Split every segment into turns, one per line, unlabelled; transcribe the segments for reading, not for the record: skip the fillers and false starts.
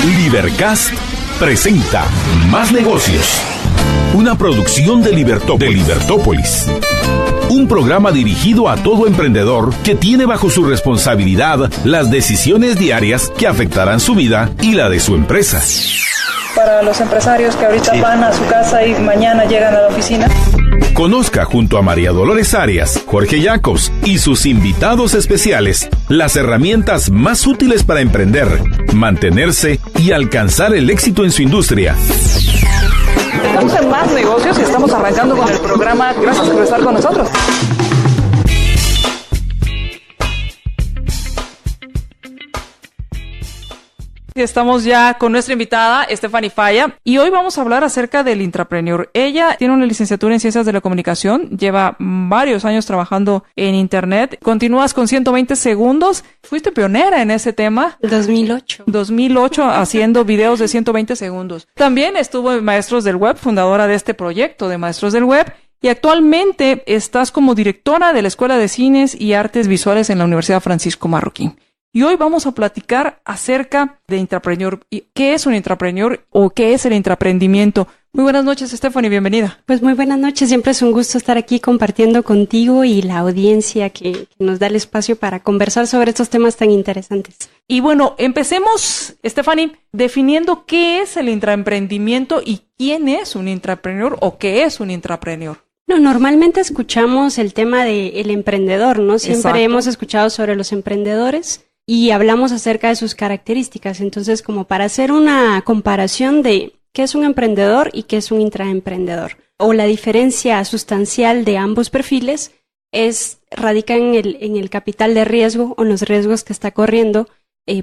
Libercast presenta Más Negocios, una producción de Libertópolis. Un programa dirigido a todo emprendedor que tiene bajo su responsabilidad las decisiones diarias que afectarán su vida y la de su empresa.
Para los empresarios que ahorita van a su casa y mañana llegan a la oficina.
Conozca junto a María Dolores Arias, Jorge Jacobs y sus invitados especiales las herramientas más útiles para emprender, mantenerse y alcanzar el éxito en su industria.
Estamos en Más Negocios y estamos arrancando con el programa. Gracias por estar con nosotros. Estamos ya con nuestra invitada, Stephanie Falla, y hoy vamos a hablar acerca del intrapreneur. Ella tiene una licenciatura en Ciencias de la Comunicación, lleva varios años trabajando en Internet. Continúas con 120 segundos. Fuiste pionera en ese tema. 2008 haciendo videos de 120 segundos. También estuvo en Maestros del Web, fundadora de este proyecto de Maestros del Web. Y actualmente estás como directora de la Escuela de Cines y Artes Visuales en la Universidad Francisco Marroquín. Y hoy vamos a platicar acerca de intrapreneur. ¿Qué es un intrapreneur o qué es el intraprendimiento? Muy buenas noches, Stephanie, bienvenida.
Pues muy buenas noches, siempre es un gusto estar aquí compartiendo contigo y la audiencia que nos da el espacio para conversar sobre estos temas tan interesantes.
Y bueno, empecemos, Stephanie, definiendo qué es el intraemprendimiento y quién es un intrapreneur o qué es un intrapreneur.
No, normalmente escuchamos el tema del emprendedor, ¿no? Siempre hemos escuchado sobre los emprendedores y hablamos acerca de sus características. Entonces, como para hacer una comparación de qué es un emprendedor y qué es un intraemprendedor, o la diferencia sustancial de ambos perfiles radica en el capital de riesgo o en los riesgos que está corriendo.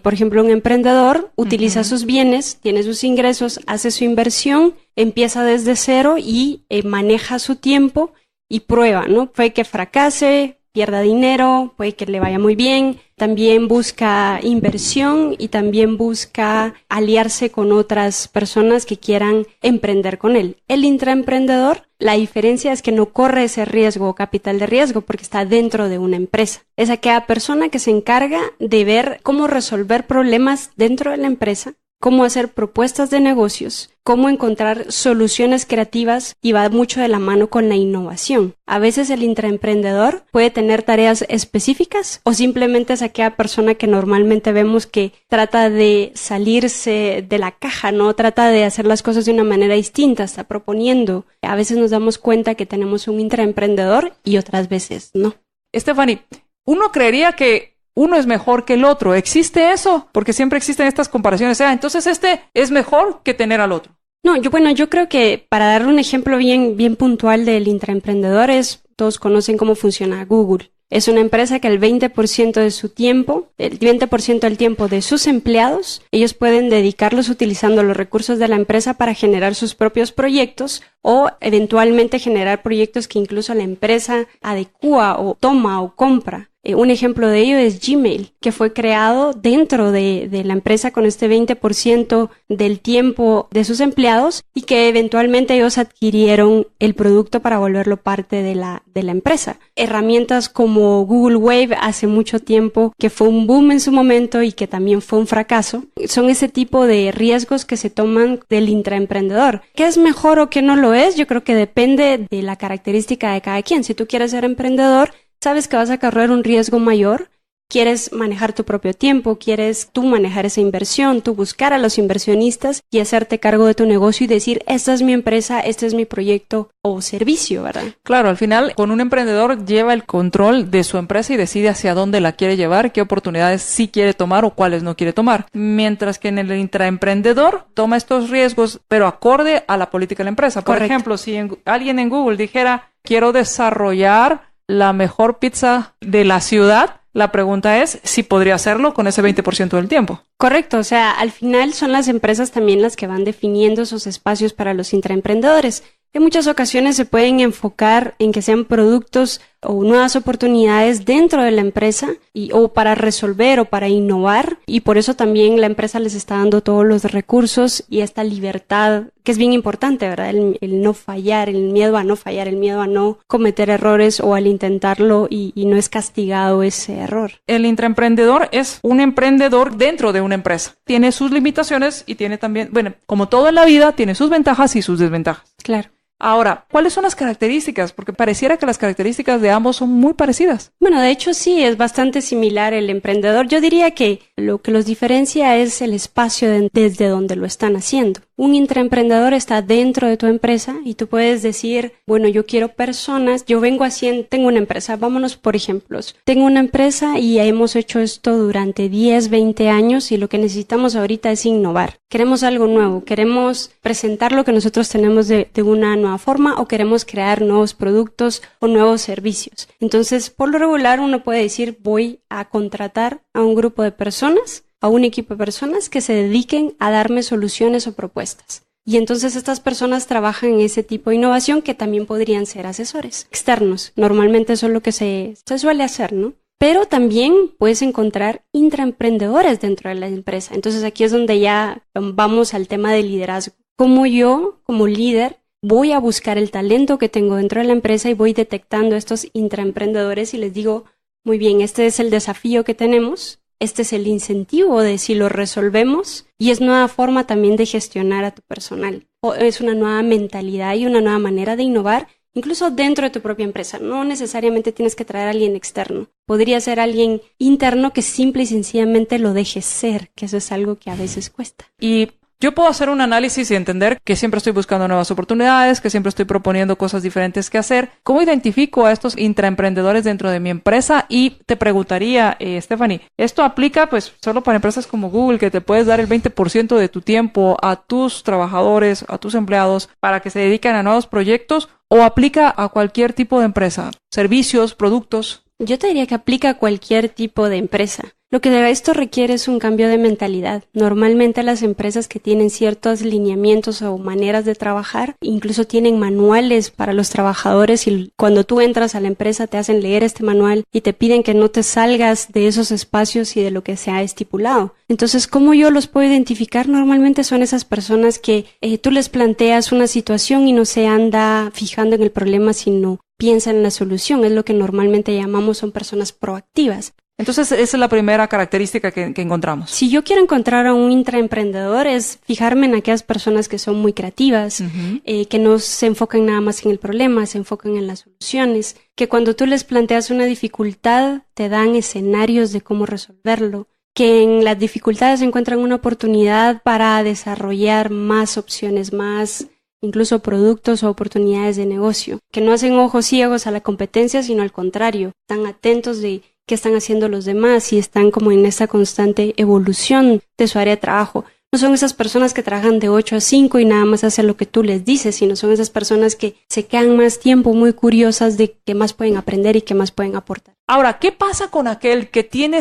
Por ejemplo, un emprendedor utiliza sus bienes, tiene sus ingresos, hace su inversión, empieza desde cero y maneja su tiempo y prueba, ¿no? Puede que fracase, pierda dinero, puede que le vaya muy bien. También busca inversión y también busca aliarse con otras personas que quieran emprender con él. El intraemprendedor, la diferencia es que no corre ese riesgo o capital de riesgo porque está dentro de una empresa. Es aquella persona que se encarga de ver cómo resolver problemas dentro de la empresa, cómo hacer propuestas de negocios, cómo encontrar soluciones creativas y va mucho de la mano con la innovación. A veces el intraemprendedor puede tener tareas específicas o simplemente es aquella persona que normalmente vemos que trata de salirse de la caja, ¿no? Trata de hacer las cosas de una manera distinta, está proponiendo. A veces nos damos cuenta que tenemos un intraemprendedor y otras veces no.
Stephanie, uno creería que uno es mejor que el otro. ¿Existe eso? Porque siempre existen estas comparaciones. Entonces este es mejor que tener al otro.
No, yo creo que para dar un ejemplo bien puntual del intraemprendedor todos conocen cómo funciona Google. Es una empresa que el 20% de su tiempo, el 20% del tiempo de sus empleados, ellos pueden dedicarlos utilizando los recursos de la empresa para generar sus propios proyectos o eventualmente generar proyectos que incluso la empresa adecua o toma o compra. Un ejemplo de ello es Gmail, que fue creado dentro de la empresa con este 20% del tiempo de sus empleados y que eventualmente ellos adquirieron el producto para volverlo parte de la empresa. Herramientas como Google Wave hace mucho tiempo que fue un boom en su momento y que también fue un fracaso. Son ese tipo de riesgos que se toman del intraemprendedor. ¿Qué es mejor o qué no lo es? Yo creo que depende de la característica de cada quien. Si tú quieres ser emprendedor, sabes que vas a correr un riesgo mayor, quieres manejar tu propio tiempo, quieres tú manejar esa inversión, tú buscar a los inversionistas y hacerte cargo de tu negocio y decir, esta es mi empresa, este es mi proyecto o servicio, ¿verdad?
Claro, al final, con un emprendedor lleva el control de su empresa y decide hacia dónde la quiere llevar, qué oportunidades sí quiere tomar o cuáles no quiere tomar. Mientras que en el intraemprendedor toma estos riesgos, pero acorde a la política de la empresa. Por ejemplo, si alguien en Google dijera, quiero desarrollar la mejor pizza de la ciudad, la pregunta es si podría hacerlo con ese 20% del tiempo.
Correcto, o sea, al final son las empresas también las que van definiendo esos espacios para los intraemprendedores. En muchas ocasiones se pueden enfocar en que sean productos o nuevas oportunidades dentro de la empresa o para resolver o para innovar, y por eso también la empresa les está dando todos los recursos y esta libertad que es bien importante, ¿verdad? El no fallar, el miedo a no fallar, el miedo a no cometer errores o al intentarlo y no es castigado ese error.
El intraemprendedor es un emprendedor dentro de una empresa. Tiene sus limitaciones y tiene también, bueno, como todo en la vida, tiene sus ventajas y sus desventajas.
Claro.
Ahora, ¿cuáles son las características? Porque pareciera que las características de ambos son muy parecidas.
Bueno, de hecho sí, es bastante similar el emprendedor. Yo diría que lo que los diferencia es el espacio desde donde lo están haciendo. Un intraemprendedor está dentro de tu empresa y tú puedes decir, bueno, yo quiero personas, yo vengo haciendo, tengo una empresa, vámonos por ejemplos. Tengo una empresa y hemos hecho esto durante 10, 20 años y lo que necesitamos ahorita es innovar. Queremos algo nuevo, queremos presentar lo que nosotros tenemos de una nueva forma o queremos crear nuevos productos o nuevos servicios. Entonces, por lo regular uno puede decir, voy a contratar a un grupo de personas, a un equipo de personas que se dediquen a darme soluciones o propuestas. Y entonces estas personas trabajan en ese tipo de innovación que también podrían ser asesores externos. Normalmente eso es lo que se suele hacer, ¿no? Pero también puedes encontrar intraemprendedores dentro de la empresa. Entonces aquí es donde ya vamos al tema del liderazgo. Como yo, como líder, voy a buscar el talento que tengo dentro de la empresa y voy detectando a estos intraemprendedores y les digo, muy bien, este es el desafío que tenemos. Este es el incentivo de si lo resolvemos y es nueva forma también de gestionar a tu personal. O es una nueva mentalidad y una nueva manera de innovar, incluso dentro de tu propia empresa. No necesariamente tienes que traer a alguien externo. Podría ser alguien interno que simple y sencillamente lo dejes ser, que eso es algo que a veces cuesta.
Y yo puedo hacer un análisis y entender que siempre estoy buscando nuevas oportunidades, que siempre estoy proponiendo cosas diferentes que hacer. ¿Cómo identifico a estos intraemprendedores dentro de mi empresa? Y te preguntaría, Stephanie, ¿esto aplica pues solo para empresas como Google, que te puedes dar el 20% de tu tiempo a tus trabajadores, a tus empleados, para que se dediquen a nuevos proyectos? ¿O aplica a cualquier tipo de empresa? ¿Servicios, productos?
Yo te diría que aplica a cualquier tipo de empresa. Lo que esto requiere es un cambio de mentalidad. Normalmente las empresas que tienen ciertos lineamientos o maneras de trabajar, incluso tienen manuales para los trabajadores y cuando tú entras a la empresa te hacen leer este manual y te piden que no te salgas de esos espacios y de lo que se ha estipulado. Entonces, ¿cómo yo los puedo identificar? Normalmente son esas personas que tú les planteas una situación y no se anda fijando en el problema, sino piensa en la solución. Es lo que normalmente llamamos son personas proactivas.
Entonces, esa es la primera característica que encontramos.
Si yo quiero encontrar a un intraemprendedor es fijarme en aquellas personas que son muy creativas, que no se enfocan nada más en el problema, se enfocan en las soluciones, que cuando tú les planteas una dificultad te dan escenarios de cómo resolverlo, que en las dificultades encuentran una oportunidad para desarrollar más opciones, más incluso productos o oportunidades de negocio, que no hacen ojos ciegos a la competencia, sino al contrario, están atentos de qué están haciendo los demás y están como en esta constante evolución de su área de trabajo. No son esas personas que trabajan de 8 a 5 y nada más hacen lo que tú les dices, sino son esas personas que se quedan más tiempo muy curiosas de qué más pueden aprender y qué más pueden aportar.
Ahora, ¿qué pasa con aquel que tiene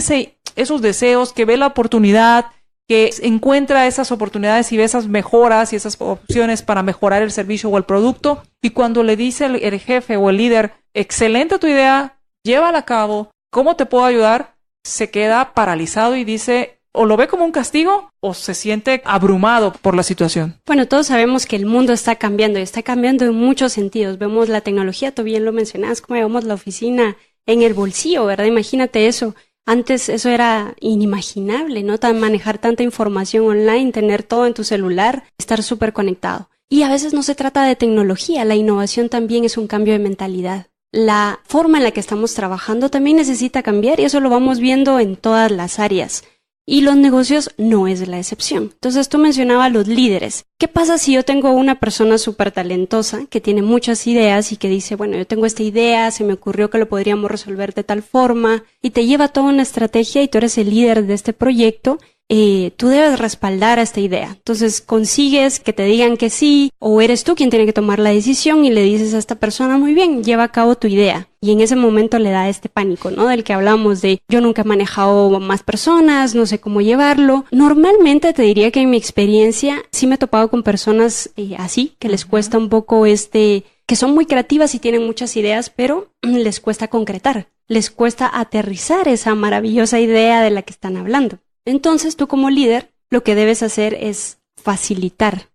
esos deseos, que ve la oportunidad, que encuentra esas oportunidades y ve esas mejoras y esas opciones para mejorar el servicio o el producto, y cuando le dice el jefe o el líder, excelente tu idea, llévala a cabo, ¿cómo te puedo ayudar?, se queda paralizado y dice, o lo ve como un castigo o se siente abrumado por la situación?
Bueno, todos sabemos que el mundo está cambiando y está cambiando en muchos sentidos. Vemos la tecnología, tú bien lo mencionabas, como vemos la oficina en el bolsillo, ¿verdad? Imagínate eso. Antes eso era inimaginable, ¿no? Manejar tanta información online, tener todo en tu celular, estar súper conectado. Y a veces no se trata de tecnología, la innovación también es un cambio de mentalidad. La forma en la que estamos trabajando también necesita cambiar y eso lo vamos viendo en todas las áreas. Y los negocios no es la excepción. Entonces tú mencionabas los líderes. ¿Qué pasa si yo tengo una persona súper talentosa que tiene muchas ideas y que dice, bueno, yo tengo esta idea, se me ocurrió que lo podríamos resolver de tal forma, y te lleva toda una estrategia y tú eres el líder de este proyecto? Tú debes respaldar a esta idea. Entonces consigues que te digan que sí, o eres tú quien tiene que tomar la decisión y le dices a esta persona, muy bien, lleva a cabo tu idea. y en ese momento le da este pánico, ¿no? Del que hablamos de yo nunca he manejado más personas, no sé cómo llevarlo. Normalmente te diría que en mi experiencia sí me he topado con personas así, que les cuesta un poco que son muy creativas y tienen muchas ideas, pero les cuesta concretar, les cuesta aterrizar esa maravillosa idea de la que están hablando. Entonces tú como líder lo que debes hacer es facilitar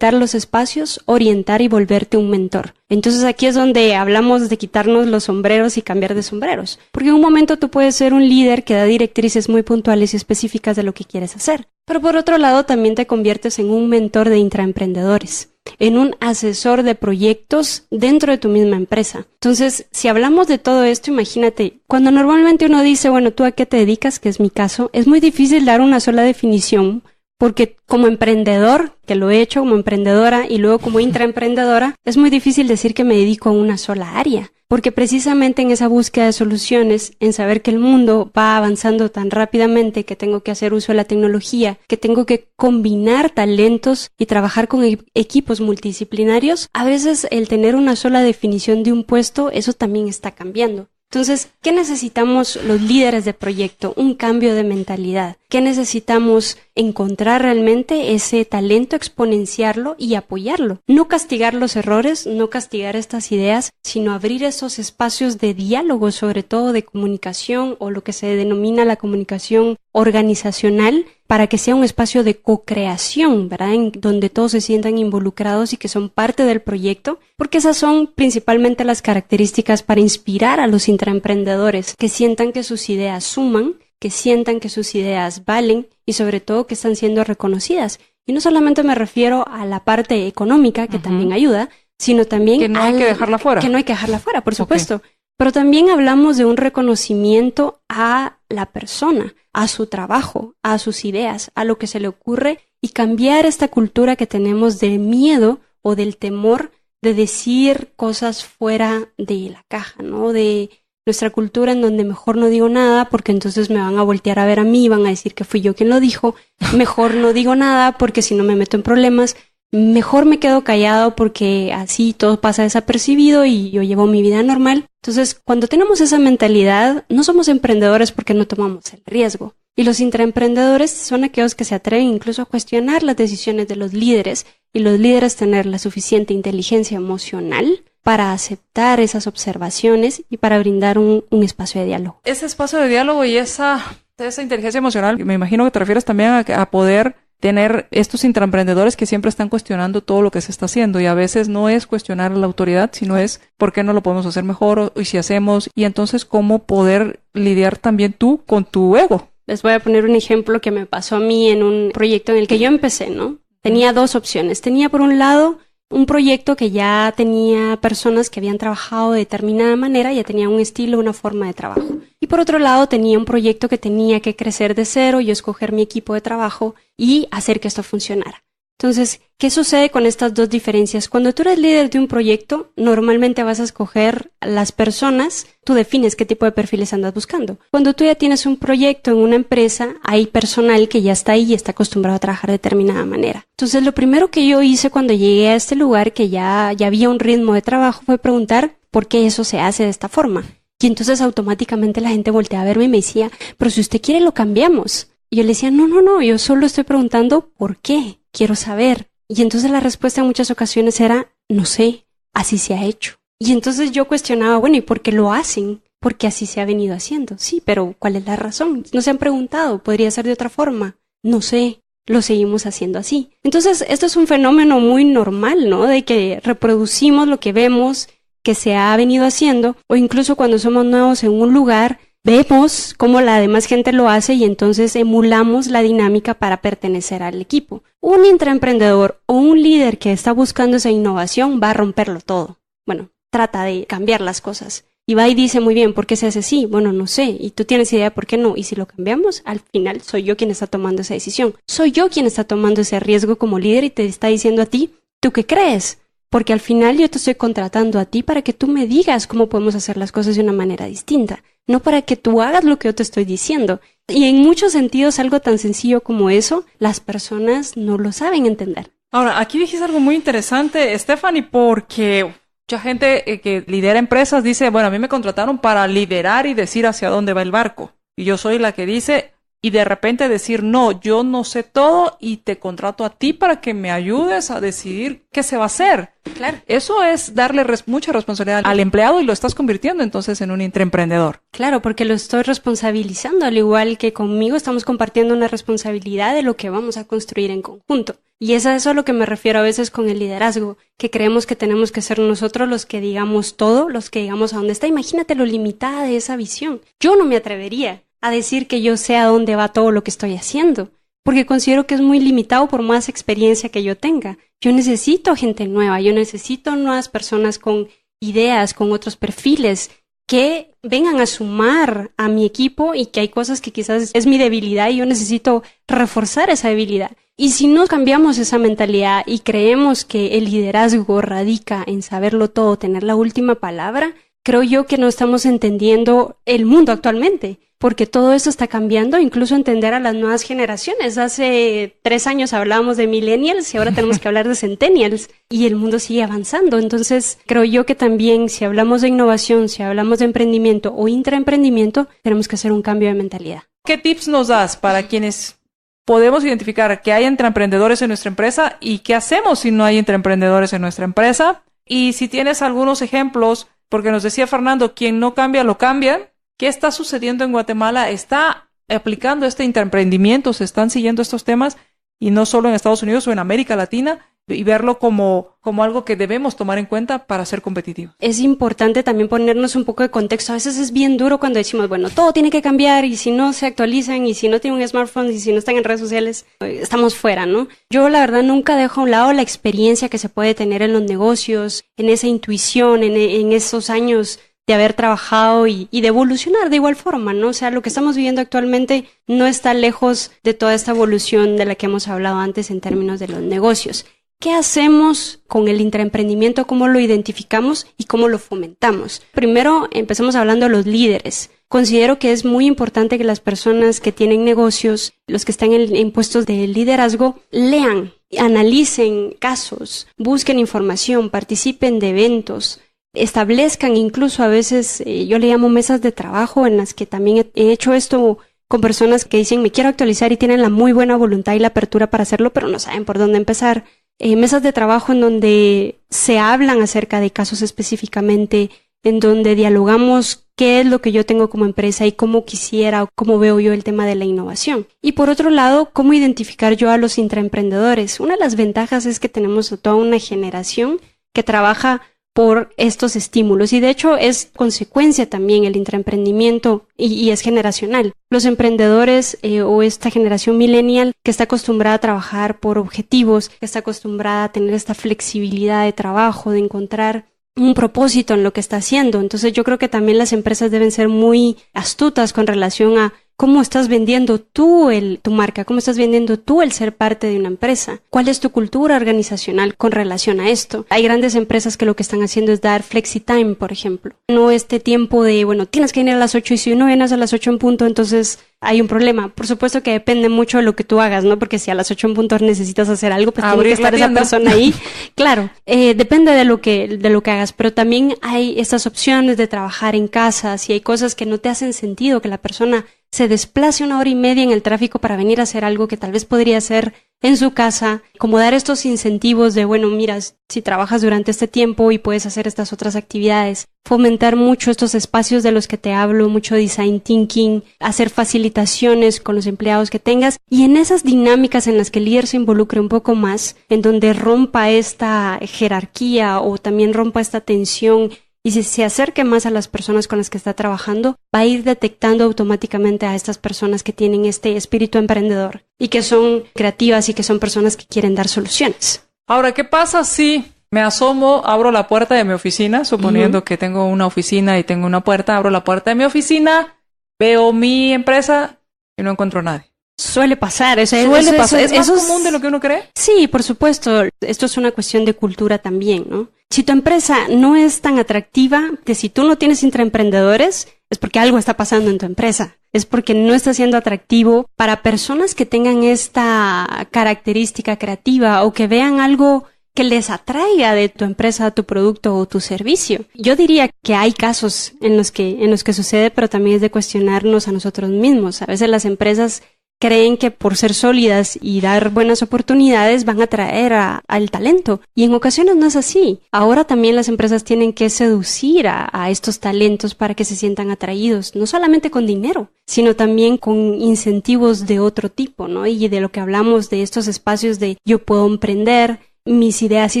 los espacios, orientar y volverte un mentor. Entonces aquí es donde hablamos de quitarnos los sombreros y cambiar de sombreros. Porque en un momento tú puedes ser un líder que da directrices muy puntuales y específicas de lo que quieres hacer. Pero por otro lado también te conviertes en un mentor de intraemprendedores, en un asesor de proyectos dentro de tu misma empresa. Entonces, si hablamos de todo esto, imagínate, cuando normalmente uno dice, bueno, ¿tú a qué te dedicas? Que es mi caso, es muy difícil dar una sola definición. Porque como emprendedor, que lo he hecho como emprendedora y luego como intraemprendedora, es muy difícil decir que me dedico a una sola área. Porque precisamente en esa búsqueda de soluciones, en saber que el mundo va avanzando tan rápidamente, que tengo que hacer uso de la tecnología, que tengo que combinar talentos y trabajar con equipos multidisciplinarios, a veces el tener una sola definición de un puesto, eso también está cambiando. Entonces, ¿qué necesitamos los líderes de proyecto? Un cambio de mentalidad. ¿Qué necesitamos? Encontrar realmente ese talento, exponenciarlo y apoyarlo. No castigar los errores, no castigar estas ideas, sino abrir esos espacios de diálogo, sobre todo de comunicación o lo que se denomina la comunicación organizacional, para que sea un espacio de co-creación, ¿verdad? En donde todos se sientan involucrados y que son parte del proyecto, porque esas son principalmente las características para inspirar a los intraemprendedores, que sientan que sus ideas suman, que sientan que sus ideas valen y sobre todo que están siendo reconocidas. Y no solamente me refiero a la parte económica, que también ayuda, sino también
que no hay que dejarla fuera.
Que no hay que dejarla fuera, por supuesto. Okay. Pero también hablamos de un reconocimiento a la persona, a su trabajo, a sus ideas, a lo que se le ocurre y cambiar esta cultura que tenemos del miedo o del temor de decir cosas fuera de la caja, ¿no? De nuestra cultura en donde mejor no digo nada porque entonces me van a voltear a ver a mí, van a decir que fui yo quien lo dijo, mejor no digo nada porque si no me meto en problemas, mejor me quedo callado porque así todo pasa desapercibido y yo llevo mi vida normal. Entonces, cuando tenemos esa mentalidad, no somos emprendedores porque no tomamos el riesgo. Y los intraemprendedores son aquellos que se atreven incluso a cuestionar las decisiones de los líderes y los líderes tener la suficiente inteligencia emocional para aceptar esas observaciones y para brindar un espacio de diálogo.
Ese espacio de diálogo y esa inteligencia emocional, me imagino que te refieres también a poder tener estos intraemprendedores que siempre están cuestionando todo lo que se está haciendo y a veces no es cuestionar a la autoridad, sino es por qué no lo podemos hacer mejor y si hacemos y entonces cómo poder lidiar también tú con tu ego.
Les voy a poner un ejemplo que me pasó a mí en un proyecto en el que yo empecé, ¿no? Tenía dos opciones. Tenía por un lado un proyecto que ya tenía personas que habían trabajado de determinada manera, ya tenía un estilo, una forma de trabajo. Y por otro lado tenía un proyecto que tenía que crecer de cero, yo escoger mi equipo de trabajo y hacer que esto funcionara. Entonces, ¿qué sucede con estas dos diferencias? Cuando tú eres líder de un proyecto, normalmente vas a escoger las personas, tú defines qué tipo de perfiles andas buscando. Cuando tú ya tienes un proyecto en una empresa, hay personal que ya está ahí y está acostumbrado a trabajar de determinada manera. Entonces, lo primero que yo hice cuando llegué a este lugar, que ya había un ritmo de trabajo, fue preguntar por qué eso se hace de esta forma. Y entonces automáticamente la gente volteaba a verme y me decía, pero si usted quiere lo cambiamos. Y yo le decía, no, yo solo estoy preguntando por qué. Quiero saber. Y entonces la respuesta en muchas ocasiones era, no sé, así se ha hecho. Y entonces yo cuestionaba, bueno, ¿y por qué lo hacen? Porque así se ha venido haciendo. Sí, pero ¿cuál es la razón? No se han preguntado, ¿podría ser de otra forma? No sé, lo seguimos haciendo así. Entonces esto es un fenómeno muy normal, ¿no? De que reproducimos lo que vemos que se ha venido haciendo, o incluso cuando somos nuevos en un lugar, vemos cómo la demás gente lo hace y entonces emulamos la dinámica para pertenecer al equipo. Un intraemprendedor o un líder que está buscando esa innovación va a romperlo todo. Bueno, trata de cambiar las cosas. Y va y dice, muy bien, ¿por qué se hace así? Bueno, no sé. ¿Y tú tienes idea por qué no? Y si lo cambiamos, al final soy yo quien está tomando esa decisión. Soy yo quien está tomando ese riesgo como líder y te está diciendo a ti, ¿tú qué crees? Porque al final yo te estoy contratando a ti para que tú me digas cómo podemos hacer las cosas de una manera distinta, no para que tú hagas lo que yo te estoy diciendo. Y en muchos sentidos algo tan sencillo como eso, las personas no lo saben entender.
Ahora, aquí dijiste algo muy interesante, Stephanie, porque Mucha gente que lidera empresas dice, bueno, a mí me contrataron para liderar y decir hacia dónde va el barco. Y yo soy la que dice, y de repente decir, no, yo no sé todo y te contrato a ti para que me ayudes a decidir qué se va a hacer.
Claro.
Eso es darle mucha responsabilidad al empleado y lo estás convirtiendo entonces en un intraemprendedor.
Claro, porque lo estoy responsabilizando, al igual que conmigo estamos compartiendo una responsabilidad de lo que vamos a construir en conjunto. Y es a eso a lo que me refiero a veces con el liderazgo, que creemos que tenemos que ser nosotros los que digamos todo, los que digamos a dónde está. Imagínate lo limitada de esa visión. Yo no me atrevería a decir que yo sé a dónde va todo lo que estoy haciendo, porque considero que es muy limitado por más experiencia que yo tenga. Yo necesito gente nueva, yo necesito nuevas personas con ideas, con otros perfiles, que vengan a sumar a mi equipo y que hay cosas que quizás es mi debilidad y yo necesito reforzar esa debilidad. Y si no cambiamos esa mentalidad y creemos que el liderazgo radica en saberlo todo, tener la última palabra, creo yo que no estamos entendiendo el mundo actualmente, porque todo esto está cambiando, incluso entender a las nuevas generaciones. Hace 3 años hablábamos de millennials y ahora tenemos que hablar de centennials y el mundo sigue avanzando. Entonces, creo yo que también si hablamos de innovación, si hablamos de emprendimiento o intraemprendimiento, tenemos que hacer un cambio de mentalidad.
¿Qué tips nos das para quienes podemos identificar que hay intraemprendedores en nuestra empresa y qué hacemos si no hay intraemprendedores en nuestra empresa? Y si tienes algunos ejemplos, porque nos decía Fernando, quien no cambia, lo cambian. ¿Qué está sucediendo en Guatemala? ¿Está aplicando este intraemprendimiento? ¿Se están siguiendo estos temas? Y no solo en Estados Unidos o en América Latina, y verlo como algo que debemos tomar en cuenta para ser competitivos.
Es importante también ponernos un poco de contexto. A veces es bien duro cuando decimos, bueno, todo tiene que cambiar y si no se actualizan y si no tienen un smartphone y si no están en redes sociales, estamos fuera, ¿no? Yo la verdad nunca dejo a un lado la experiencia que se puede tener en los negocios, en esa intuición, en esos años de haber trabajado y de evolucionar de igual forma, ¿no? O sea, lo que estamos viviendo actualmente no está lejos de toda esta evolución de la que hemos hablado antes en términos de los negocios. ¿Qué hacemos con el intraemprendimiento? ¿Cómo lo identificamos y cómo lo fomentamos? Primero, empecemos hablando de los líderes. Considero que es muy importante que las personas que tienen negocios, los que están en puestos de liderazgo, lean, analicen casos, busquen información, participen de eventos, establezcan incluso a veces, yo le llamo mesas de trabajo, en las que también he hecho esto con personas que dicen me quiero actualizar y tienen la muy buena voluntad y la apertura para hacerlo, pero no saben por dónde empezar. Mesas de trabajo en donde se hablan acerca de casos específicamente, en donde dialogamos qué es lo que yo tengo como empresa y cómo quisiera o cómo veo yo el tema de la innovación. Y por otro lado, cómo identificar yo a los intraemprendedores. Una de las ventajas es que tenemos toda una generación que trabaja por estos estímulos y de hecho es consecuencia también el intraemprendimiento y es generacional. Los emprendedores o esta generación millennial que está acostumbrada a trabajar por objetivos, que está acostumbrada a tener esta flexibilidad de trabajo, de encontrar un propósito en lo que está haciendo. Entonces yo creo que también las empresas deben ser muy astutas con relación a cómo estás vendiendo tú tu marca, cómo estás vendiendo tú el ser parte de una empresa, cuál es tu cultura organizacional con relación a esto. Hay grandes empresas que lo que están haciendo es dar flexi time, por ejemplo. No este tiempo de, bueno, tienes que venir a las 8 y si no vienes a las 8 en punto, entonces hay un problema. Por supuesto que depende mucho de lo que tú hagas, ¿no? Porque si a las 8 en punto necesitas hacer algo, pues tiene que estar esa persona ahí. Claro, depende de lo que hagas, pero también hay estas opciones de trabajar en casa, si hay cosas que no te hacen sentido, que la persona se desplace 1 hora y media en el tráfico para venir a hacer algo que tal vez podría hacer en su casa, como dar estos incentivos de, bueno, mira, si trabajas durante este tiempo y puedes hacer estas otras actividades, fomentar mucho estos espacios de los que te hablo, mucho design thinking, hacer facilitaciones con los empleados que tengas y en esas dinámicas en las que el líder se involucre un poco más, en donde rompa esta jerarquía o también rompa esta tensión y si se acerque más a las personas con las que está trabajando, va a ir detectando automáticamente a estas personas que tienen este espíritu emprendedor y que son creativas y que son personas que quieren dar soluciones.
Ahora, ¿qué pasa si me asomo, abro la puerta de mi oficina, suponiendo que tengo una oficina y tengo una puerta, abro la puerta de mi oficina, veo mi empresa y no encuentro a nadie?
Suele pasar. ¿Es
más común de lo que uno cree?
Sí, por supuesto. Esto es una cuestión de cultura también, ¿no? Si tu empresa no es tan atractiva, que si tú no tienes intraemprendedores, es porque algo está pasando en tu empresa. Es porque no está siendo atractivo para personas que tengan esta característica creativa o que vean algo que les atraiga de tu empresa, tu producto o tu servicio. Yo diría que hay casos en los que sucede, pero también es de cuestionarnos a nosotros mismos. A veces las empresas creen que por ser sólidas y dar buenas oportunidades van a atraer al talento. Y en ocasiones no es así. Ahora también las empresas tienen que seducir a estos talentos para que se sientan atraídos, no solamente con dinero, sino también con incentivos de otro tipo, ¿no? Y de lo que hablamos de estos espacios de yo puedo emprender, mis ideas sí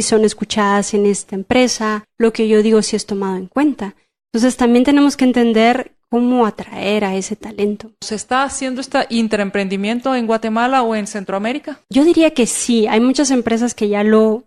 son escuchadas en esta empresa, lo que yo digo sí es tomado en cuenta. Entonces también tenemos que entender cómo atraer a ese talento.
¿Se está haciendo este intraemprendimiento en Guatemala o en Centroamérica?
Yo diría que sí, hay muchas empresas que ya lo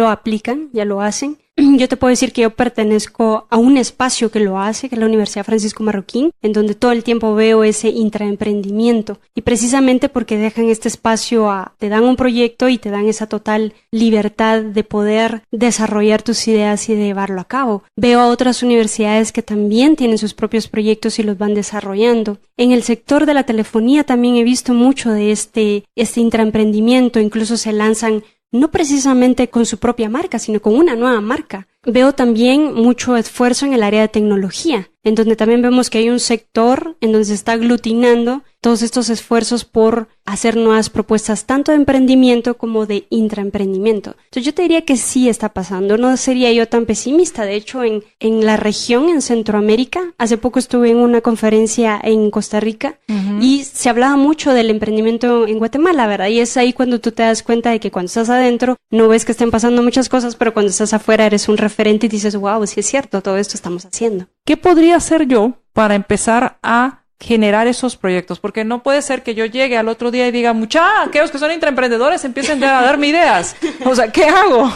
aplican, ya lo hacen. Yo te puedo decir que yo pertenezco a un espacio que lo hace, que es la Universidad Francisco Marroquín, en donde todo el tiempo veo ese intraemprendimiento. Y precisamente porque dejan este espacio, te dan un proyecto y te dan esa total libertad de poder desarrollar tus ideas y de llevarlo a cabo. Veo a otras universidades que también tienen sus propios proyectos y los van desarrollando. En el sector de la telefonía también he visto mucho de este intraemprendimiento, incluso se lanzan no precisamente con su propia marca, sino con una nueva marca. Veo también mucho esfuerzo en el área de tecnología, en donde también vemos que hay un sector en donde se está aglutinando todos estos esfuerzos por hacer nuevas propuestas, tanto de emprendimiento como de intraemprendimiento. Entonces yo te diría que sí está pasando, no sería yo tan pesimista. De hecho, en la región, en Centroamérica, hace poco estuve en una conferencia en Costa Rica y se hablaba mucho del emprendimiento en Guatemala, ¿verdad? Y es ahí cuando tú te das cuenta de que cuando estás adentro no ves que estén pasando muchas cosas, pero cuando estás afuera eres un referente y dices, wow, sí es cierto, todo esto estamos haciendo.
¿Qué podría hacer yo para empezar a generar esos proyectos? Porque no puede ser que yo llegue al otro día y diga, aquellos que son intraemprendedores empiecen a darme ideas. O sea, ¿qué hago?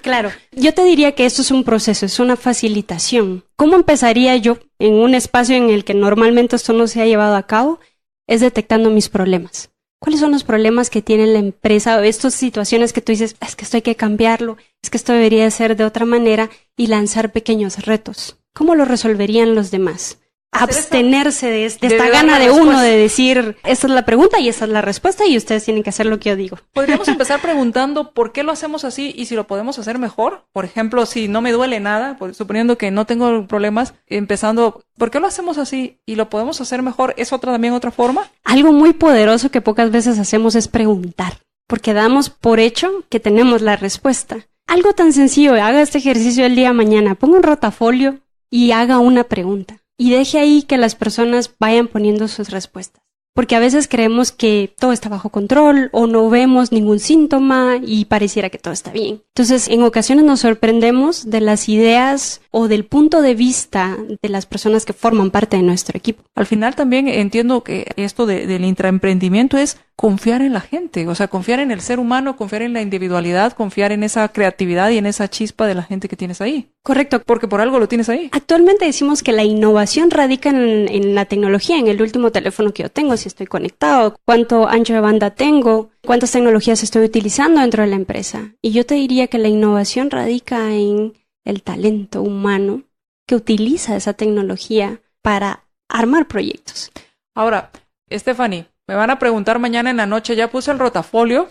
Claro, yo te diría que esto es un proceso, es una facilitación. ¿Cómo empezaría yo en un espacio en el que normalmente esto no se ha llevado a cabo? Es detectando mis problemas. ¿Cuáles son los problemas que tiene la empresa o estas situaciones que tú dices, es que esto hay que cambiarlo, es que esto debería ser de otra manera, y lanzar pequeños retos? ¿Cómo lo resolverían los demás? Abstenerse de esta gana de uno de decir, esta es la pregunta y esta es la respuesta y ustedes tienen que hacer lo que yo digo.
Podríamos empezar preguntando por qué lo hacemos así y si lo podemos hacer mejor. Por ejemplo, si no me duele nada, suponiendo que no tengo problemas, empezando, ¿por qué lo hacemos así y lo podemos hacer mejor? ¿Es también otra forma?
Algo muy poderoso que pocas veces hacemos es preguntar, porque damos por hecho que tenemos la respuesta. Algo tan sencillo, haga este ejercicio el día de mañana, ponga un rotafolio y haga una pregunta. Y deje ahí que las personas vayan poniendo sus respuestas. Porque a veces creemos que todo está bajo control o no vemos ningún síntoma y pareciera que todo está bien. Entonces, en ocasiones nos sorprendemos de las ideas o del punto de vista de las personas que forman parte de nuestro equipo.
Al final también entiendo que esto del intraemprendimiento es confiar en la gente, o sea, confiar en el ser humano, confiar en la individualidad, confiar en esa creatividad y en esa chispa de la gente que tienes ahí.
Correcto.
Porque por algo lo tienes ahí.
Actualmente decimos que la innovación radica en la tecnología, en el último teléfono que yo tengo, si estoy conectado, cuánto ancho de banda tengo, cuántas tecnologías estoy utilizando dentro de la empresa. Y yo te diría que la innovación radica en el talento humano que utiliza esa tecnología para armar proyectos.
Ahora, Stephanie, me van a preguntar mañana en la noche, ya puse el rotafolio,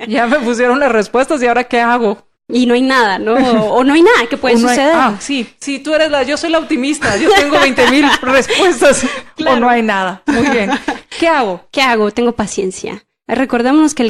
ya me pusieron las respuestas y ahora ¿qué hago?
Y no hay nada, ¿no? O no hay nada que puede suceder.
Sí, tú eres yo soy la optimista, yo tengo 20,000 respuestas. Claro. O no hay nada. Muy bien. ¿Qué hago?
¿Qué hago? Tengo paciencia. Recordémonos que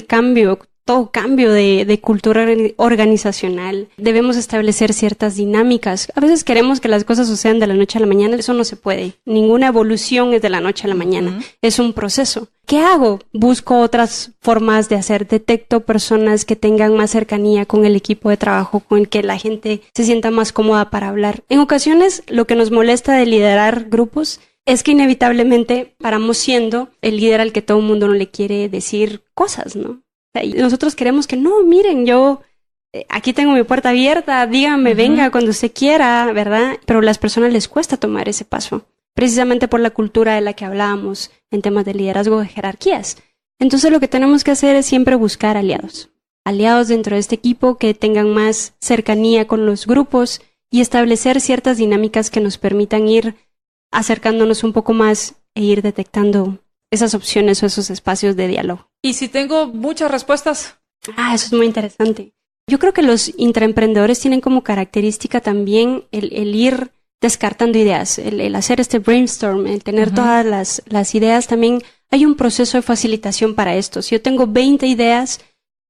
todo cambio de cultura organizacional, debemos establecer ciertas dinámicas. A veces queremos que las cosas sucedan de la noche a la mañana, eso no se puede. Ninguna evolución es de la noche a la mañana, es un proceso. ¿Qué hago? Busco otras formas de hacer, detecto personas que tengan más cercanía con el equipo de trabajo, con el que la gente se sienta más cómoda para hablar. En ocasiones, lo que nos molesta de liderar grupos es que inevitablemente paramos siendo el líder al que todo el mundo no le quiere decir cosas, ¿no? Y nosotros queremos que no, miren, yo aquí tengo mi puerta abierta, dígame, venga cuando usted quiera, ¿verdad? Pero a las personas les cuesta tomar ese paso, precisamente por la cultura de la que hablábamos en temas de liderazgo de jerarquías. Entonces lo que tenemos que hacer es siempre buscar aliados dentro de este equipo que tengan más cercanía con los grupos y establecer ciertas dinámicas que nos permitan ir acercándonos un poco más e ir detectando esas opciones o esos espacios de diálogo.
¿Y si tengo muchas respuestas?
Eso es muy interesante. Yo creo que los intraemprendedores tienen como característica también el ir descartando ideas, el hacer este brainstorm, el tener todas las ideas. También hay un proceso de facilitación para esto. Si yo tengo 20 ideas,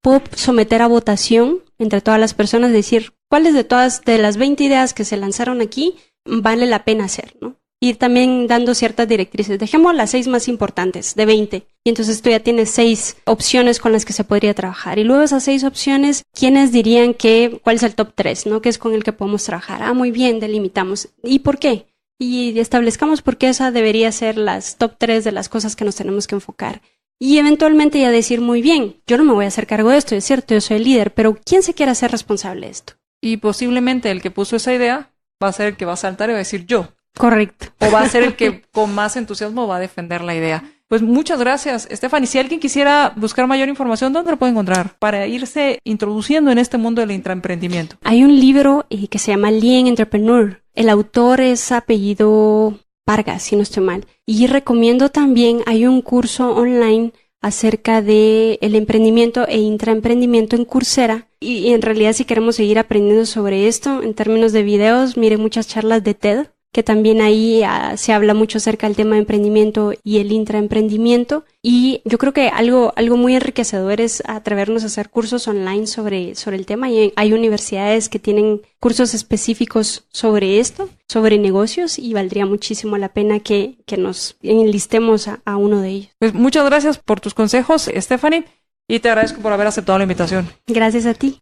puedo someter a votación entre todas las personas, decir cuáles de las 20 ideas que se lanzaron aquí vale la pena hacer, ¿no? Ir también dando ciertas directrices. Dejemos las 6 más importantes de 20. Y entonces tú ya tienes 6 opciones con las que se podría trabajar. Y luego esas 6 opciones, ¿quiénes dirían cuál es el top 3, ¿no? Que es con el que podemos trabajar. Muy bien, delimitamos. ¿Y por qué? Y establezcamos por qué esa debería ser las top 3 de las cosas que nos tenemos que enfocar. Y eventualmente ya decir, muy bien, yo no me voy a hacer cargo de esto, es cierto, yo soy el líder, pero ¿quién se quiere hacer responsable de esto?
Y posiblemente el que puso esa idea va a ser el que va a saltar y va a decir yo.
Correcto.
O va a ser el que con más entusiasmo va a defender la idea. Pues muchas gracias, Stephanie. Si alguien quisiera buscar mayor información, ¿dónde lo puede encontrar? Para irse introduciendo en este mundo del intraemprendimiento.
Hay un libro que se llama Lean Entrepreneur. El autor es apellido Vargas, si no estoy mal. Y recomiendo también, hay un curso online acerca de el emprendimiento e intraemprendimiento en Coursera. Y en realidad, si queremos seguir aprendiendo sobre esto, en términos de videos, mire muchas charlas de TED, que también ahí se habla mucho acerca del tema de emprendimiento y el intraemprendimiento. Y yo creo que algo muy enriquecedor es atrevernos a hacer cursos online sobre el tema. Y hay universidades que tienen cursos específicos sobre esto, sobre negocios, y valdría muchísimo la pena que nos enlistemos a uno de ellos.
Pues muchas gracias por tus consejos, Stephanie, y te agradezco por haber aceptado la invitación.
Gracias a ti.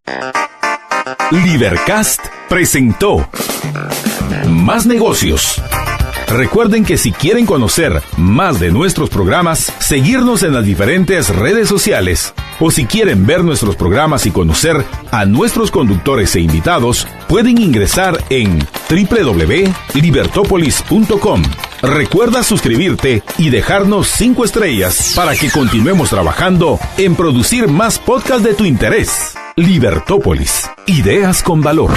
Lidercast presentó Más Negocios. Recuerden que si quieren conocer más de nuestros programas, seguirnos en las diferentes redes sociales, o si quieren ver nuestros programas y conocer a nuestros conductores e invitados, pueden ingresar en www.libertopolis.com. Recuerda suscribirte y dejarnos 5 estrellas para que continuemos trabajando en producir más podcasts de tu interés. Libertópolis, ideas con valor.